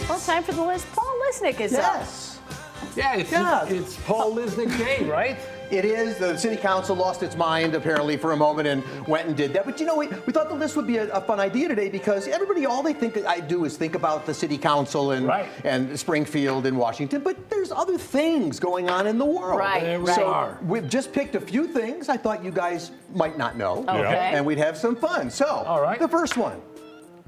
Well, time for the list. Paul Lisnek is up. Yes. Yeah, it's Paul Lisnek Day, right? It is. The city council lost its mind apparently for a moment and went and did that. But you know, we thought the list would be a fun idea today because everybody, all they think I do is think about the city council and Springfield and Washington. But there's other things going on in the world. Right. So we've just picked a few things I thought you guys might not know. Okay. And we'd have some fun. So, all right. The first one.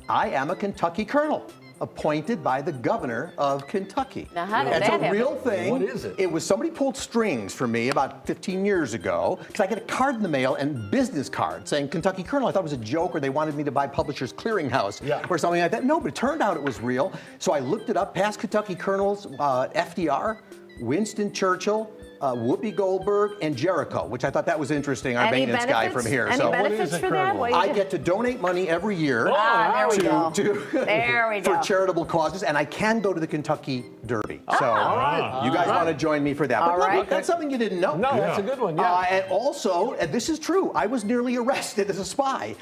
I am a Kentucky colonel, appointed by the governor of Kentucky. Now, how did that It's a happen? real thing. What is it? It was somebody pulled strings for me about 15 years ago because I get a card in the mail and business card saying Kentucky Colonel. I thought it was a joke or they wanted me to buy Publishers Clearinghouse or something like that. No, but it turned out it was real. So I looked it up. Past Kentucky Colonels, FDR, Winston Churchill, Whoopi Goldberg, and Jericho, which I thought that was interesting, our Any maintenance guy from here. Any So benefits for that? What do you I do? get to donate money every year there we go. There we for go. charitable causes, and I can go to the Kentucky Derby. So right. you guys want to join me for that. All But right. look, that's something you didn't know. No, that's a good one, yeah. And also, and this is true, I was nearly arrested as a spy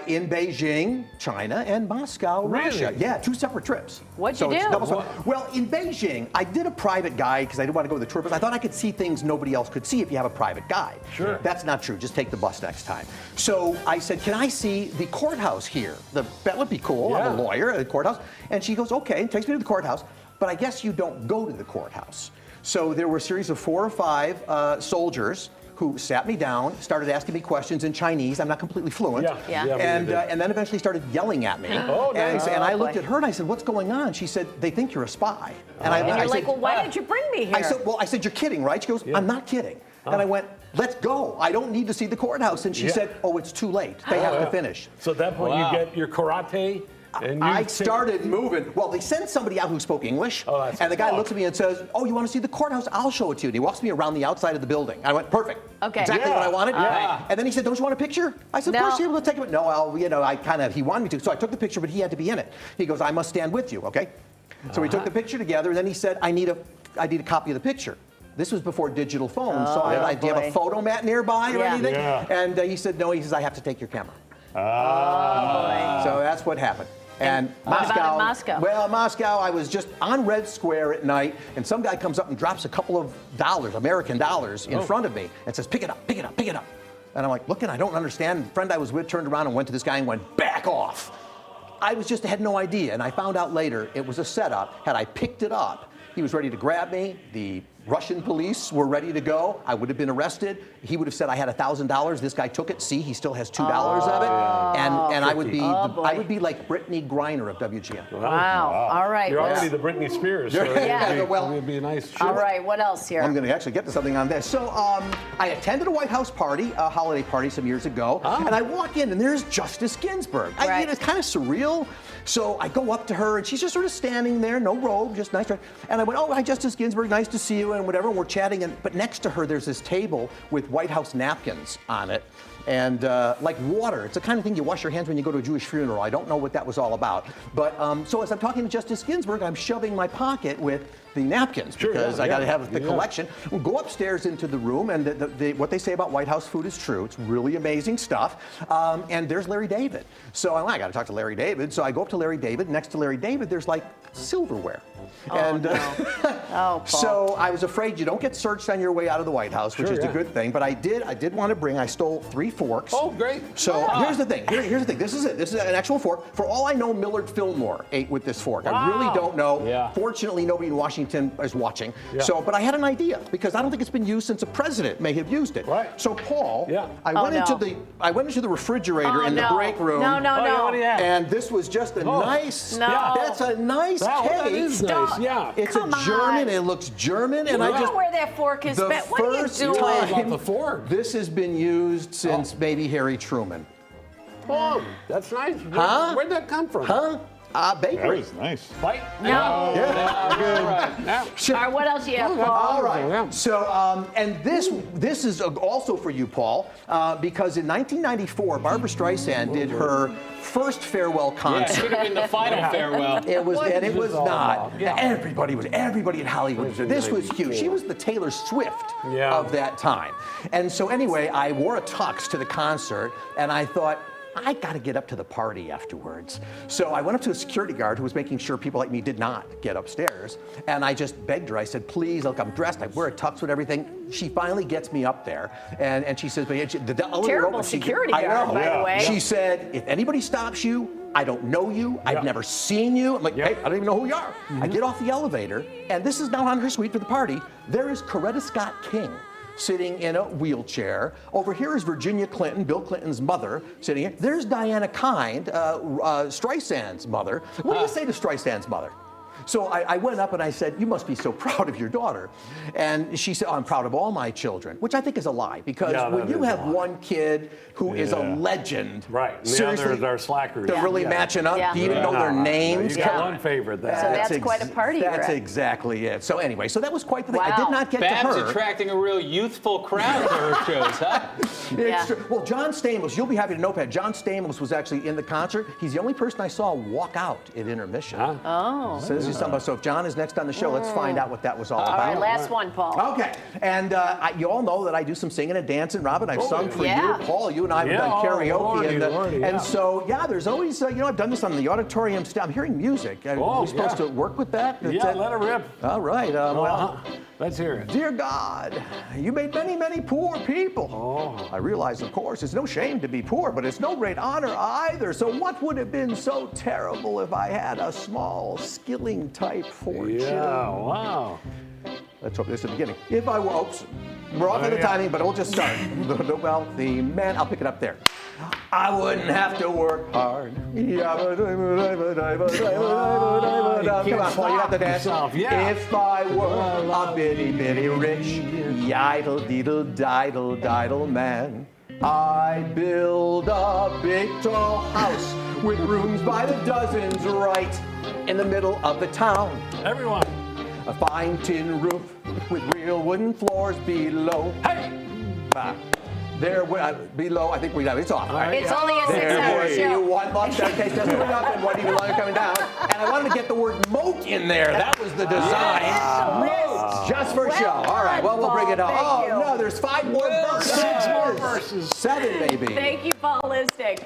in Beijing, China, and Moscow, Russia. Really? Yeah, 2 separate trips. What'd you it's do? double spy. Well, in Beijing, I did a private guide because I didn't want to go with the tour bus. I thought I could see things nobody else could see if you have a private guide. Sure. That's not true. Just take the bus next time. So I said, can I see the courthouse here? That would be cool. I'm a lawyer at the courthouse. And she goes, okay, and takes me to the courthouse. But I guess you don't go to the courthouse. So there were a series of 4 or 5 soldiers who sat me down, started asking me questions in Chinese. I'm not completely fluent. And then eventually started yelling at me. Oh, nice. And I looked at her and I said, what's going on? She said, they think you're a spy. And I You're said, like, well, why did you bring me here? I said, you're kidding, right? She goes, I'm not kidding. And I went, let's go. I don't need to see the courthouse. And she said, oh, it's too late. They have to finish. So at that point, you get your karate. And I started moving. Well, they sent somebody out who spoke English. And the guy looks at me and says, oh, you want to see the courthouse? I'll show it to you. And he walks me around the outside of the building. I went, perfect. Okay. Exactly what I wanted. And then he said, don't you want a picture? I said, of course, we'll take it. No, he wanted me to. So I took the picture, but he had to be in it. He goes, I must stand with you, okay? So we took the picture together, and then he said, I need a copy of the picture. This was before digital phones, so do you have a photo mat nearby or anything? And he said, no, he says, I have to take your camera. So that's what happened. And what about in Moscow? Well, Moscow, I was just on Red Square at night, and some guy comes up and drops a couple of dollars, American dollars, in front of me and says, pick it up, pick it up, pick it up. And I'm like, looking, I don't understand. The friend I was with turned around and went to this guy and went, back off. I had no idea, and I found out later it was a setup. Had I picked it up, he was ready to grab me. The Russian police were ready to go. I would have been arrested. He would have said I had $1,000. This guy took it. See, he still has $2 of it. And I would be like Brittany Griner of WGN. Wow. All right. You're already the Britney Spears. So it'd be a nice show. All right. What else here? I'm going to actually get to something on this. So I attended a White House party, a holiday party some years ago, and I walk in and there's Justice Ginsburg. It's kind of surreal. So I go up to her and she's just sort of standing there, no robe, just nice. And I went, oh, hi, Justice Ginsburg, nice to see you, and whatever. And we're chatting, but next to her there's this table with White House napkins on it. And like water. It's the kind of thing you wash your hands when you go to a Jewish funeral. I don't know what that was all about. But so as I'm talking to Justice Ginsburg, I'm shoving my pocket with the napkins because I got to have the collection. We'll go upstairs into the room, and what they say about White House food is true. It's really amazing stuff. And there's Larry David. So I got to talk to Larry David. So I go up to Larry David. Next to Larry David, there's like silverware. So I was afraid you don't get searched on your way out of the White House, which is a good thing. But I did want to bring. I stole 3 forks. Oh, great! So here's the thing. Here's the thing. This is it. This is an actual fork. For all I know, Millard Fillmore ate with this fork. I really don't know. Fortunately, nobody in Washington is watching. So, but I had an idea because I don't think it's been used since a president may have used it. Right. So Paul, I went into the refrigerator in the break room. No. And this was just a nice. That's a nice cake. That is nice. Yeah. It's a German. It looks German, and I just where that fork is. the What are you first doing? time the fork. this has been used since maybe Harry Truman. Oh, that's nice. Where'd that come from? Bakery. That was nice. White? No. Sure. All right, what else you have, Paul? All right. So, and this is also for you, Paul, because in 1994, Barbra Streisand did her first farewell concert. Should have been the final farewell. It was, and it was not. Yeah. Everybody in Hollywood was there. This was huge. She was the Taylor Swift of that time. And so anyway, I wore a tux to the concert, and I thought, I got to get up to the party afterwards. So I went up to a security guard who was making sure people like me did not get upstairs. And I just begged her. I said, please, look, I'm dressed. I wear a tux with everything. She finally gets me up there. And she says, but the elevator Terrible opens. security guard, by the way. She said, if anybody stops you, I don't know you. I've never seen you. I'm like, hey, I don't even know who you are. I get off the elevator, and this is now on her suite for the party. There is Coretta Scott King sitting in a wheelchair. Over here is Virginia Clinton, Bill Clinton's mother, sitting here. There's Diana Kind, Streisand's mother. What do you say to Streisand's mother? So I went up and I said, you must be so proud of your daughter. And she said, oh, I'm proud of all my children, which I think is a lie, because when you have one kid who is a legend, right? And seriously, the others are slackers. they're really matching up. You even know their names. You got one favorite there. So that's quite a party, That's Greg. exactly it. So anyway, so that was quite the thing. Wow. I did not get Babs to her. attracting a real youthful crowd to her shows, huh? It's true. Well, John Stamos, you'll be happy to know, Pat, John Stamos was actually in the concert. He's the only person I saw walk out at intermission. Oh. So this is something. So if John is next on the show, let's find out what that was all about. All right, last one, Paul. Okay, and you all know that I do some singing and dancing, Robin. I've sung for yeah. you, Paul. You and I have done karaoke, Lordy, and so there's always I've done this on the auditorium staff. I'm hearing music. Are we supposed to work with that? Yeah, let her rip. All right. Well, let's hear it. dear God, you made many, many poor people. Oh. I realize, of course, it's no shame to be poor, but it's no great honor either. So what would have been so terrible if I had a small skilling-type fortune? Yeah, wow. Let's hope this is the beginning. If I were, we're off on the timing, but we'll just start. Well, the man, I'll pick it up there. I wouldn't have to work hard. Come on, Paul, you have to dance. Yeah. If I were a bitty, bitty rich, yidle, deedle, diddle, diddle man, I'd build a big, tall house with rooms by the dozens right in the middle of the town. Everyone. A fine tin roof with real wooden floors below. Hey! There, below, I think it's off. Right? It's only a 6-hour See show. you one month, that case doesn't ring up, and one even longer coming down. And I wanted to get the word moat in there. That was the design. Yes. Just for show. All right, well, we'll bring it on. Thank Oh, you. no, there's 5 more verses. 6 more verses. 7, maybe. Thank you, Paul Lisnek.